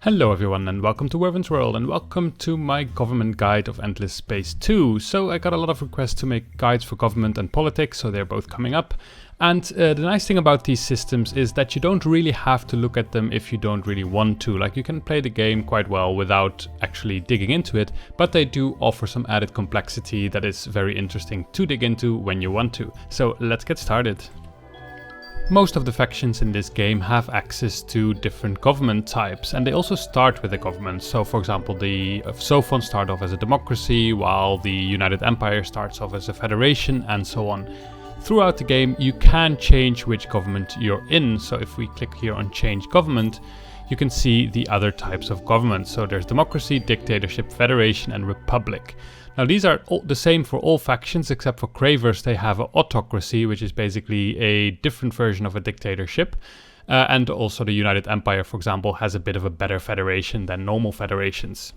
Hello everyone and welcome to Wervin's World and welcome to my government guide of Endless Space 2. So I got a lot of requests to make guides for government and politics, so they're both coming up. And the nice thing about these systems is that you don't really have to look at them if you don't really want to. Like, you can play the game quite well without actually digging into it, but they do offer some added complexity that is very interesting to dig into when you want to. So let's get started. Most of the factions in this game have access to different government types, and they also start with a government. So for example, the Sophon start off as a democracy, while the United Empire starts off as a federation, and so on. Throughout the game you can change which government you're in. So if we click here on change government, you can see the other types of government. So there's democracy, dictatorship, federation and republic. Now these are all the same for all factions except for Cravers. They have an autocracy, which is basically a different version of a dictatorship. And also the United Empire, for example, has a bit of a better federation than normal federations.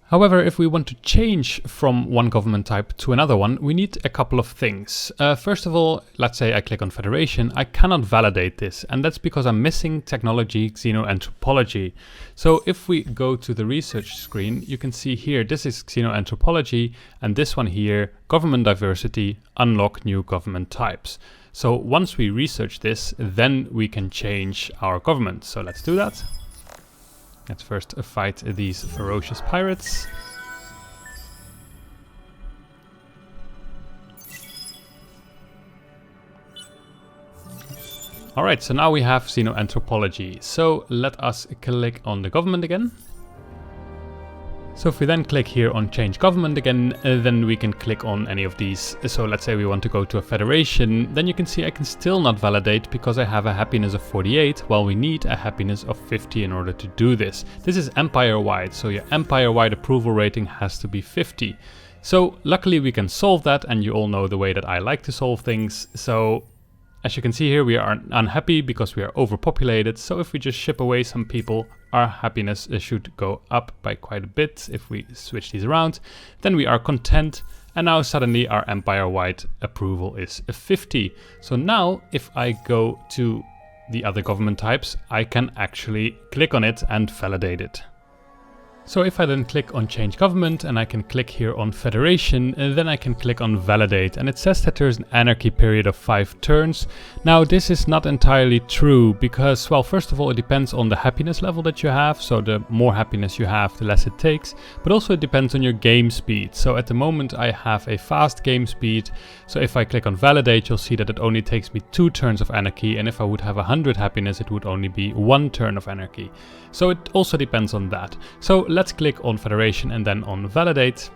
However, if we want to change from one government type to another one, we need a couple of things. First of all, let's say I click on Federation, I cannot validate this, and that's because I'm missing technology, xenoanthropology. So if we go to the research screen, you can see here, this is xenoanthropology, and this one here, government diversity, unlock new government types. So once we research this, then we can change our government. So let's do that. Let's first fight these ferocious pirates. Alright, so now we have xenoanthropology. So let us click on the government again. So if we then click here on change government again, then we can click on any of these. So let's say we want to go to a federation, then you can see I can still not validate because I have a happiness of 48, while we need a happiness of 50 in order to do this. This is empire-wide, so your empire-wide approval rating has to be 50. So luckily we can solve that, and you all know the way that I like to solve things. So as you can see here, we are unhappy because we are overpopulated. So if we just ship away some people, our happiness should go up by quite a bit. If we switch these around, then we are content. And now suddenly our empire-wide approval is 50. So now if I go to the other government types, I can actually click on it and validate it. So if I then click on change government and I can click here on federation, then I can click on validate, and it says that there's an anarchy period of 5 turns. Now this is not entirely true because, well, first of all, it depends on the happiness level that you have. So the more happiness you have, the less it takes, but also it depends on your game speed. So at the moment I have a fast game speed. So if I click on validate, you'll see that it only takes me 2 turns of anarchy, and if I would have 100 happiness, it would only be 1 turn of anarchy. So it also depends on that. So let's click on Federation and then on Validate.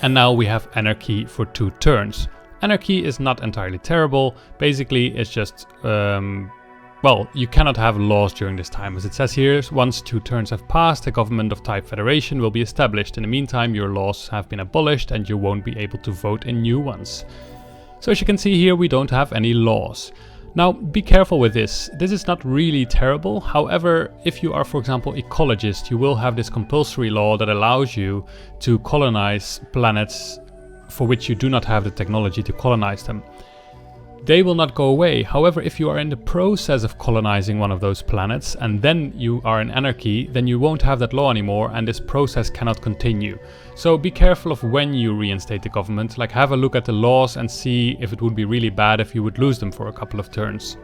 And now we have Anarchy for 2 turns. Anarchy is not entirely terrible. Basically, it's just, well, you cannot have laws during this time. As it says here, once 2 turns have passed, a government of type Federation will be established. In the meantime, your laws have been abolished and you won't be able to vote in new ones. So as you can see here, we don't have any laws. Now, be careful with this. This is not really terrible. However, if you are, for example, ecologist, you will have this compulsory law that allows you to colonize planets for which you do not have the technology to colonize them. They will not go away. However, if you are in the process of colonizing one of those planets and then you are in anarchy, then you won't have that law anymore and this process cannot continue. So be careful of when you reinstate the government. Like, have a look at the laws and see if it would be really bad if you would lose them for a couple of turns.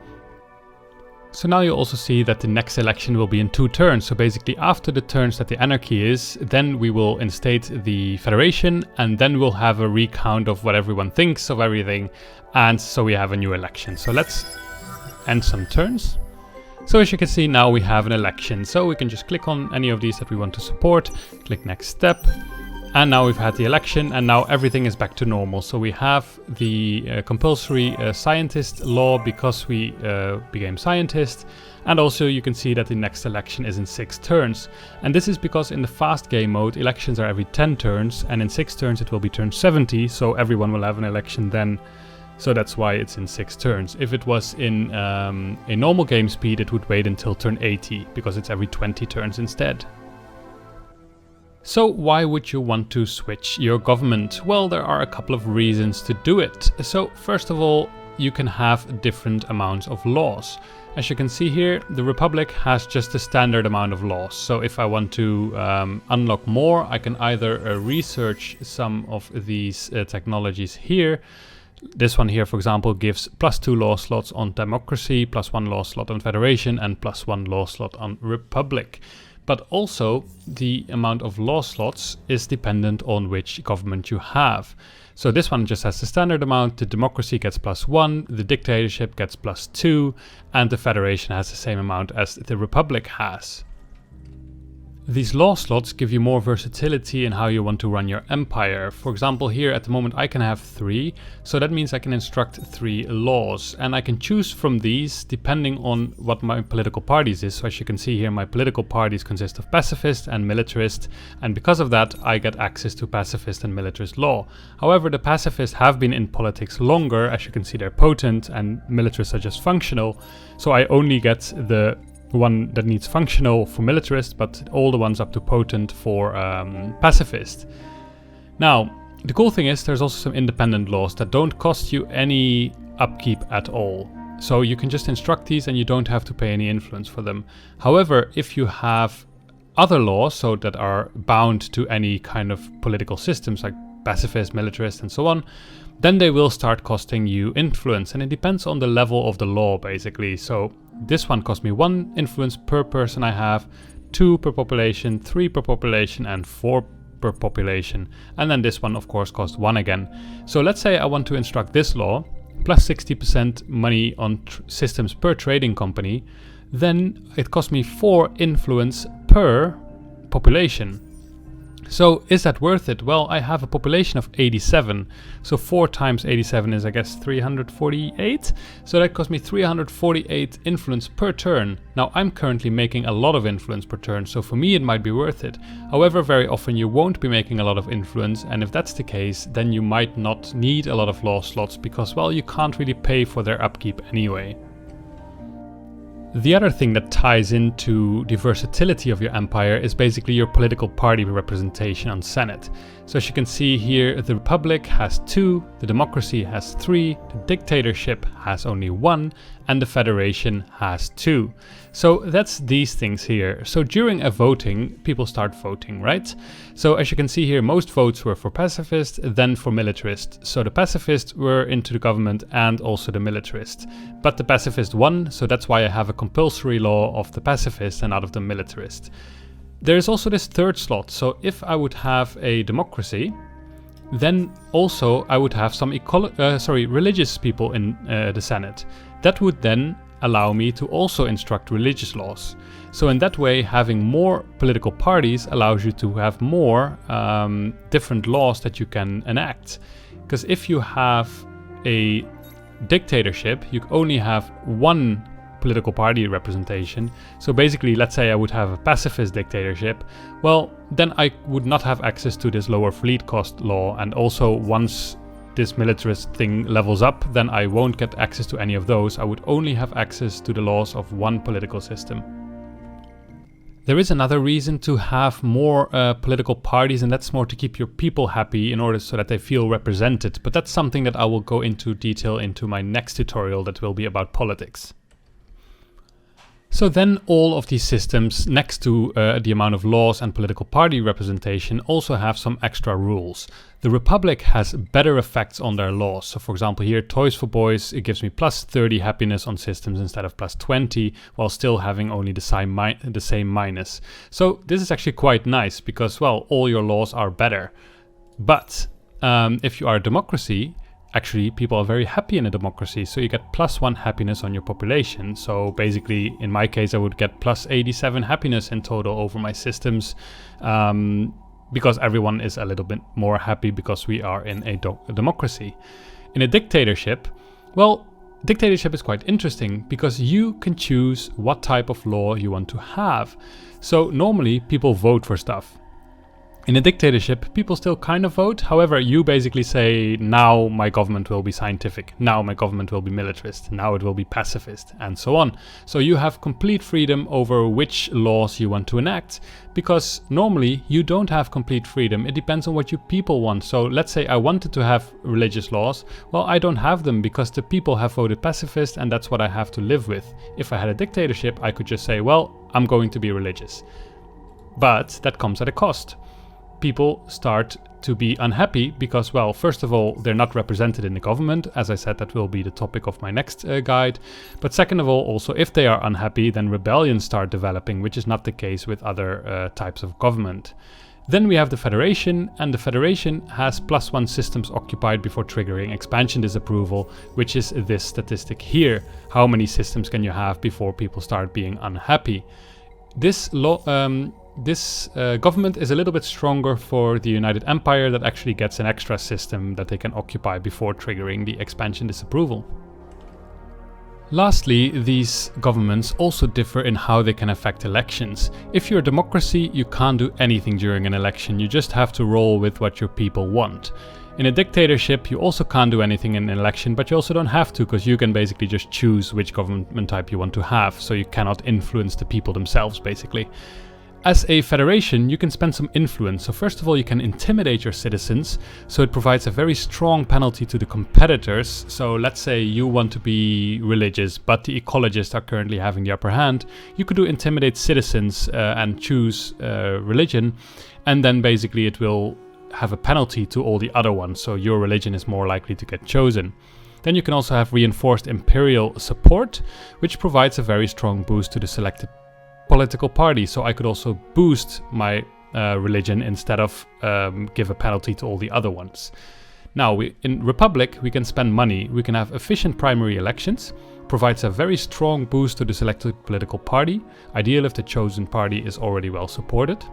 So now you also see that the next election will be in 2 turns. So basically after the turns that the anarchy is, then we will instate the federation and then we'll have a recount of what everyone thinks of everything. And so we have a new election. So let's end some turns. So as you can see, now we have an election. So we can just click on any of these that we want to support, click next step. And now we've had the election and now everything is back to normal. So we have the compulsory scientist law because we became scientists. And also you can see that the next election is in 6 turns. And this is because in the fast game mode, elections are every 10 turns. And in 6 turns it will be turn 70. So everyone will have an election then. So that's why it's in 6 turns. If it was in a normal game speed, it would wait until turn 80 because it's every 20 turns instead. So why would you want to switch your government? Well, there are a couple of reasons to do it. So first of all, you can have different amounts of laws. As you can see here, the Republic has just a standard amount of laws. So if I want to unlock more, I can either research some of these technologies here. This one here, for example, gives +2 law slots on democracy, +1 law slot on federation, and +1 law slot on republic. But also, the amount of law slots is dependent on which government you have. So this one just has the standard amount, the democracy gets +1, the dictatorship gets +2, and the federation has the same amount as the republic has. These law slots give you more versatility in how you want to run your empire. For example, here at the moment I can have 3, so that means I can instruct 3 laws, and I can choose from these depending on what my political parties is. So as you can see here, my political parties consist of pacifist and militarist, and because of that I get access to pacifist and militarist law. However, the pacifists have been in politics longer. As you can see, they're potent, and militarists are just functional, so I only get the one that needs functional for militarist, but all the ones up to potent for pacifist. Now, the cool thing is there's also some independent laws that don't cost you any upkeep at all. So you can just instruct these and you don't have to pay any influence for them. However, if you have other laws, so that are bound to any kind of political systems like pacifist, militarist, and so on, then they will start costing you influence, and it depends on the level of the law basically. So this one cost me 1 influence per person I have, 2 per population, 3 per population, and 4 per population. And then this one of course costs 1 again. So let's say I want to instruct this law, plus 60% money on systems per trading company, then it costs me 4 influence per population. So is that worth it? Well, I have a population of 87, so 4 times 87 is, I guess, 348. So that cost me 348 influence per turn. Now I'm currently making a lot of influence per turn, so for me it might be worth it. However, very often you won't be making a lot of influence, and if that's the case, then you might not need a lot of law slots because, well, you can't really pay for their upkeep anyway. The other thing that ties into the versatility of your empire is basically your political party representation on Senate. So as you can see here, the Republic has 2, the Democracy has 3, the Dictatorship has only 1, and the Federation has 2. So that's these things here. So during a voting, people start voting, right? So as you can see here, most votes were for pacifist, then for militarist. So the pacifists were into the government and also the militarist. But the pacifist won, so that's why I have a compulsory law of the pacifist and not of the militarist. There is also this third slot. So if I would have a democracy, then also I would have some religious people in the Senate. That would then allow me to also instruct religious laws. So in that way, having more political parties allows you to have more different laws that you can enact. Because if you have a dictatorship, you only have 1 political party representation. So basically, let's say I would have a pacifist dictatorship, well, then I would not have access to this lower fleet cost law, and also once this militarist thing levels up, then I won't get access to any of those. I would only have access to the laws of 1 political system. There is another reason to have more political parties, and that's more to keep your people happy in order so that they feel represented. But that's something that I will go into detail into my next tutorial that will be about politics. So then all of these systems, next to the amount of laws and political party representation, also have some extra rules. The Republic has better effects on their laws. So for example here, Toys for Boys, it gives me plus 30 happiness on systems instead of plus 20, while still having only the same minus. So this is actually quite nice because, well, all your laws are better. But if you are a democracy, actually, people are very happy in a democracy, so you get plus 1 happiness on your population. So basically, in my case, I would get plus 87 happiness in total over my systems, because everyone is a little bit more happy because we are in a democracy. In a dictatorship, well, dictatorship is quite interesting because you can choose what type of law you want to have. So normally, people vote for stuff. In a dictatorship, people still kind of vote. However, you basically say, now my government will be scientific, now my government will be militarist, now it will be pacifist, and so on. So you have complete freedom over which laws you want to enact, because normally you don't have complete freedom. It depends on what you people want. So let's say I wanted to have religious laws. Well, I don't have them because the people have voted pacifist, and that's what I have to live with. If I had a dictatorship, I could just say, well, I'm going to be religious. But that comes at a cost. People start to be unhappy because, well, first of all, they're not represented in the government. As I said, that will be the topic of my next guide. But second of all, also, if they are unhappy, then rebellions start developing, which is not the case with other types of government. Then we have the Federation, and the Federation has +1 systems occupied before triggering expansion disapproval, which is this statistic here. How many systems can you have before people start being unhappy? This government is a little bit stronger for the United Empire, that actually gets an extra system that they can occupy before triggering the expansion disapproval. Lastly, these governments also differ in how they can affect elections. If you're a democracy, you can't do anything during an election, you just have to roll with what your people want. In a dictatorship, you also can't do anything in an election, but you also don't have to, because you can basically just choose which government type you want to have, so you cannot influence the people themselves, basically. As a federation, you can spend some influence. So first of all, you can intimidate your citizens, so it provides a very strong penalty to the competitors. So let's say you want to be religious, but the ecologists are currently having the upper hand. You could do intimidate citizens and choose religion, and then basically it will have a penalty to all the other ones, so your religion is more likely to get chosen. Then you can also have reinforced imperial support, which provides a very strong boost to the selected political party. So I could also boost my religion instead of give a penalty to all the other ones. Now, in Republic, we can spend money. We can have efficient primary elections, provides a very strong boost to the selected political party, ideal if the chosen party is already well supported.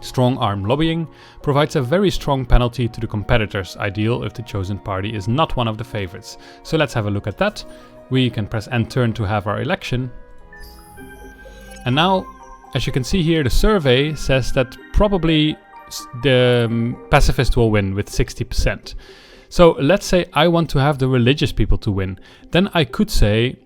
Strong arm lobbying provides a very strong penalty to the competitors, ideal if the chosen party is not one of the favorites. So let's have a look at that. We can press Enter to have our election. And now, as you can see here, the survey says that probably the pacifist will win with 60%. So let's say I want to have the religious people to win. Then I could say,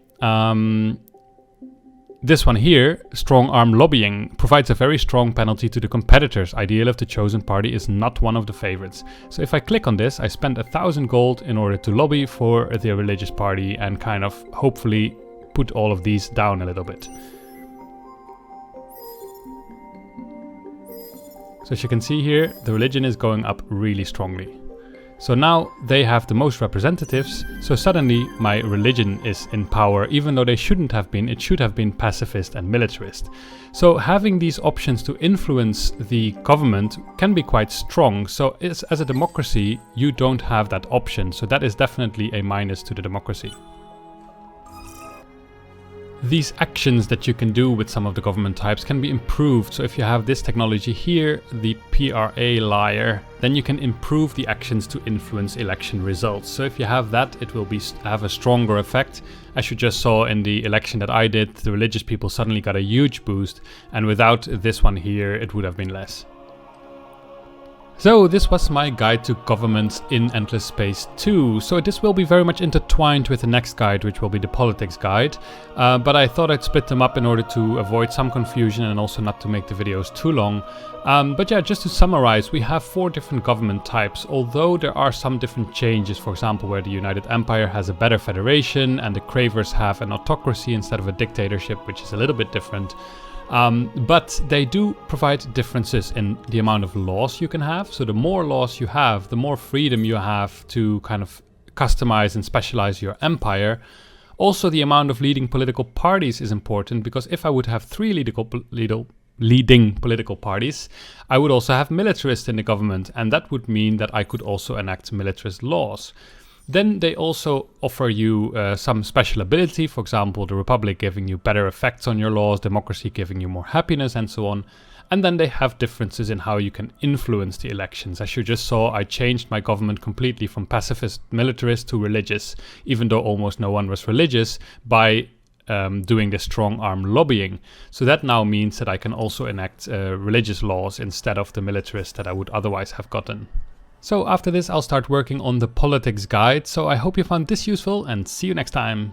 this one here, strong arm lobbying, provides a very strong penalty to the competitors, ideal if the chosen party is not one of the favorites. So if I click on this, I spend 1,000 gold in order to lobby for the religious party and kind of hopefully put all of these down a little bit. So as you can see here, the religion is going up really strongly. So now they have the most representatives, so suddenly my religion is in power, even though they shouldn't have been. It should have been pacifist and militarist. So having these options to influence the government can be quite strong. So as a democracy, you don't have that option. So that is definitely a minus to the democracy. These actions that you can do with some of the government types can be improved. So if you have this technology here, the PRA layer, then you can improve the actions to influence election results. So if you have that, it will have a stronger effect. As you just saw in the election that I did, the religious people suddenly got a huge boost, and without this one here, it would have been less. So this was my guide to governments in Endless Space 2. So this will be very much intertwined with the next guide, which will be the politics guide. But I thought I'd split them up in order to avoid some confusion and also not to make the videos too long. But yeah, just to summarize, we have 4 different government types, although there are some different changes. For example, where the United Empire has a better federation and the Cravers have an autocracy instead of a dictatorship, which is a little bit different. But they do provide differences in the amount of laws you can have. So the more laws you have, the more freedom you have to kind of customize and specialize your empire. Also, the amount of leading political parties is important, because if I would have 3 leading political parties, I would also have militarists in the government, and that would mean that I could also enact militarist laws. Then they also offer you some special ability, for example, the Republic giving you better effects on your laws, democracy giving you more happiness, and so on. And then they have differences in how you can influence the elections. As you just saw, I changed my government completely from pacifist militarist to religious, even though almost no one was religious, by doing the strong arm lobbying. So that now means that I can also enact religious laws instead of the militarist that I would otherwise have gotten. So after this, I'll start working on the politics guide. So I hope you found this useful and see you next time.